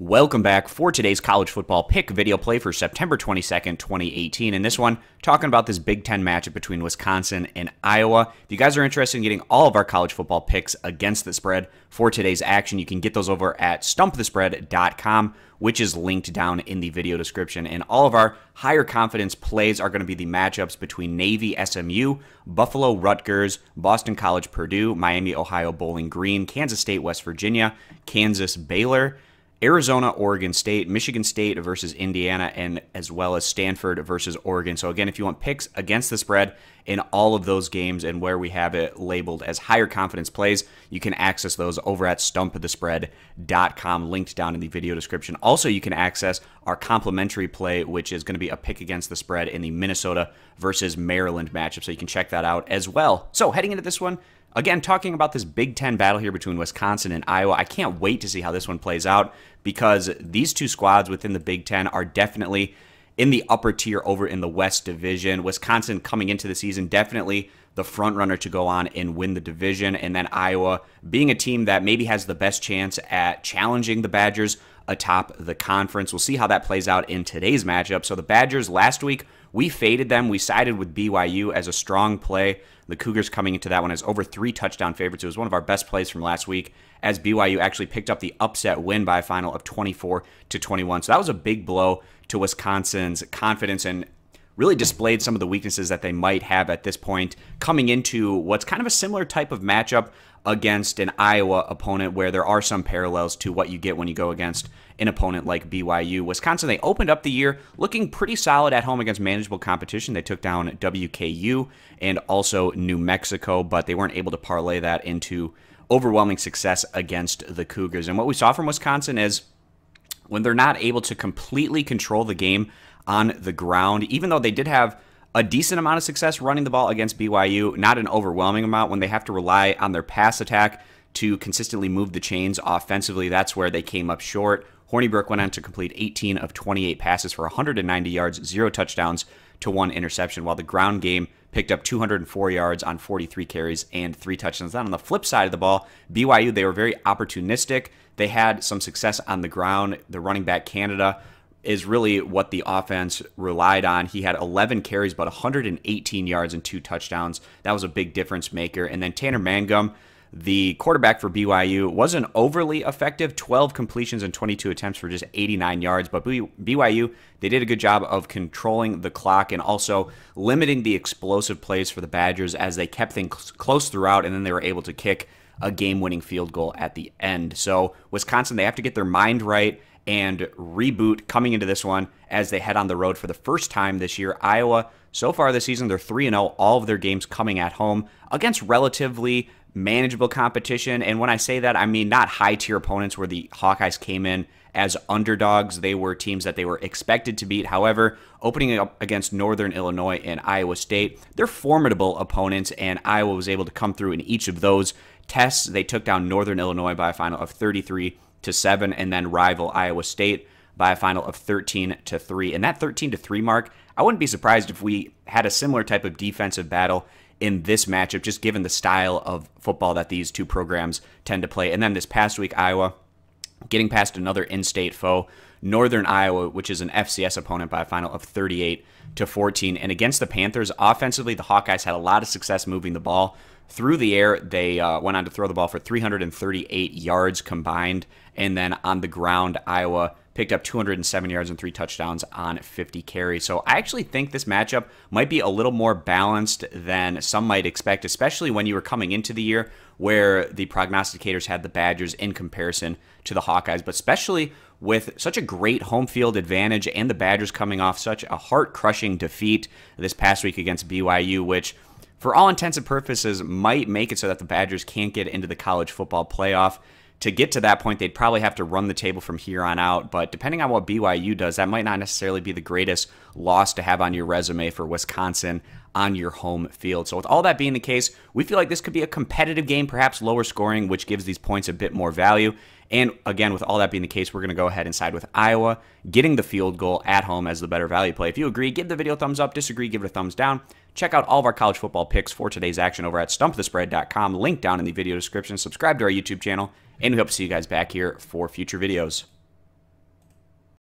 Welcome back for today's college football pick video play for September 22nd, 2018. In this one, talking about this Big Ten matchup between Wisconsin and Iowa. If you guys are interested in getting all of our college football picks against the spread for today's action, you can get those over at stumpthespread.com, which is linked down in the video description. And all of our higher confidence plays are going to be the matchups between Navy, SMU, Buffalo, Rutgers, Boston College, Purdue, Miami, Ohio, Bowling Green, Kansas State, West Virginia, Kansas, Baylor, Arizona, Oregon State, Michigan State versus Indiana, and as well as Stanford versus Oregon. So again, if you want picks against the spread in all of those games and where we have it labeled as higher confidence plays, you can access those over at stumpthespread.com, linked down in the video description. Also, you can access our complimentary play, which is going to be a pick against the spread in the Minnesota versus Maryland matchup. So you can check that out as well. So heading into this one, again, talking about this Big Ten battle here between Wisconsin and Iowa, I can't wait to see how this one plays out because these two squads within the Big Ten are definitely in the upper tier over in the West Division. Wisconsin coming into the season definitely the front runner to go on and win the division, and then Iowa being a team that maybe has the best chance at challenging the Badgers atop the conference. We'll see how that plays out in today's matchup. So the Badgers last week, we faded them. We sided with BYU as a strong play. The Cougars coming into that one as over 3 touchdown favorites. It was one of our best plays from last week as BYU actually picked up the upset win by a final of 24-21. So that was a big blow to Wisconsin's confidence and really displayed some of the weaknesses that they might have at this point coming into what's kind of a similar type of matchup against an Iowa opponent where there are some parallels to what you get when you go against an opponent like BYU. Wisconsin, they opened up the year looking pretty solid at home against manageable competition. They took down WKU and also New Mexico, but they weren't able to parlay that into overwhelming success against the Cougars. And what we saw from Wisconsin is when they're not able to completely control the game on the ground, even though they did have a decent amount of success running the ball against BYU, not an overwhelming amount, when they have to rely on their pass attack to consistently move the chains offensively, that's where they came up short. Hornibrook went on to complete 18 of 28 passes for 190 yards, 0 touchdowns to 1 interception, while the ground game picked up 204 yards on 43 carries and 3 touchdowns. Then on the flip side of the ball, BYU, they were very opportunistic. They had some success on the ground. The running back Canada is really what the offense relied on. He had 11 carries, but 118 yards and 2 touchdowns. That was a big difference maker. And then Tanner Mangum, the quarterback for BYU, wasn't overly effective. 12 completions and 22 attempts for just 89 yards. But BYU, they did a good job of controlling the clock and also limiting the explosive plays for the Badgers as they kept things close throughout, and then they were able to kick a game-winning field goal at the end. So Wisconsin, they have to get their mind right and reboot coming into this one as they head on the road for the first time this year. Iowa, so far this season, they're 3-0, all of their games coming at home against relatively manageable competition. And when I say that, I mean not high-tier opponents where the Hawkeyes came in as underdogs. They were teams that they were expected to beat. However, opening up against Northern Illinois and Iowa State, they're formidable opponents, and Iowa was able to come through in each of those tests. They took down Northern Illinois by a final of 33-7, and then rival Iowa State by a final of 13-3. And that 13-3 mark, I wouldn't be surprised if we had a similar type of defensive battle in this matchup, just given the style of football that these two programs tend to play. And then this past week, Iowa getting past another in-state foe, Northern Iowa, which is an FCS opponent, by a final of 38-14. And against the Panthers, offensively, the Hawkeyes had a lot of success moving the ball through the air. They went on to throw the ball for 338 yards combined. And then on the ground, Iowa picked up 207 yards and 3 touchdowns on 50 carries. So I actually think this matchup might be a little more balanced than some might expect, especially when you were coming into the year where the prognosticators had the Badgers in comparison to the Hawkeyes, but especially with such a great home field advantage and the Badgers coming off such a heart-crushing defeat this past week against BYU, which for all intents and purposes might make it so that the Badgers can't get into the college football playoff. To get to that point, they'd probably have to run the table from here on out, but depending on what BYU does, that might not necessarily be the greatest loss to have on your resume for Wisconsin on your home field. So with all that being the case, we feel like this could be a competitive game, perhaps lower scoring, which gives these points a bit more value. And again, with all that being the case, we're going to go ahead and side with Iowa, getting the field goal at home as the better value play. If you agree, give the video a thumbs up. Disagree, give it a thumbs down. Check out all of our college football picks for today's action over at stumpthespread.com. Link down in the video description. Subscribe to our YouTube channel, and we hope to see you guys back here for future videos.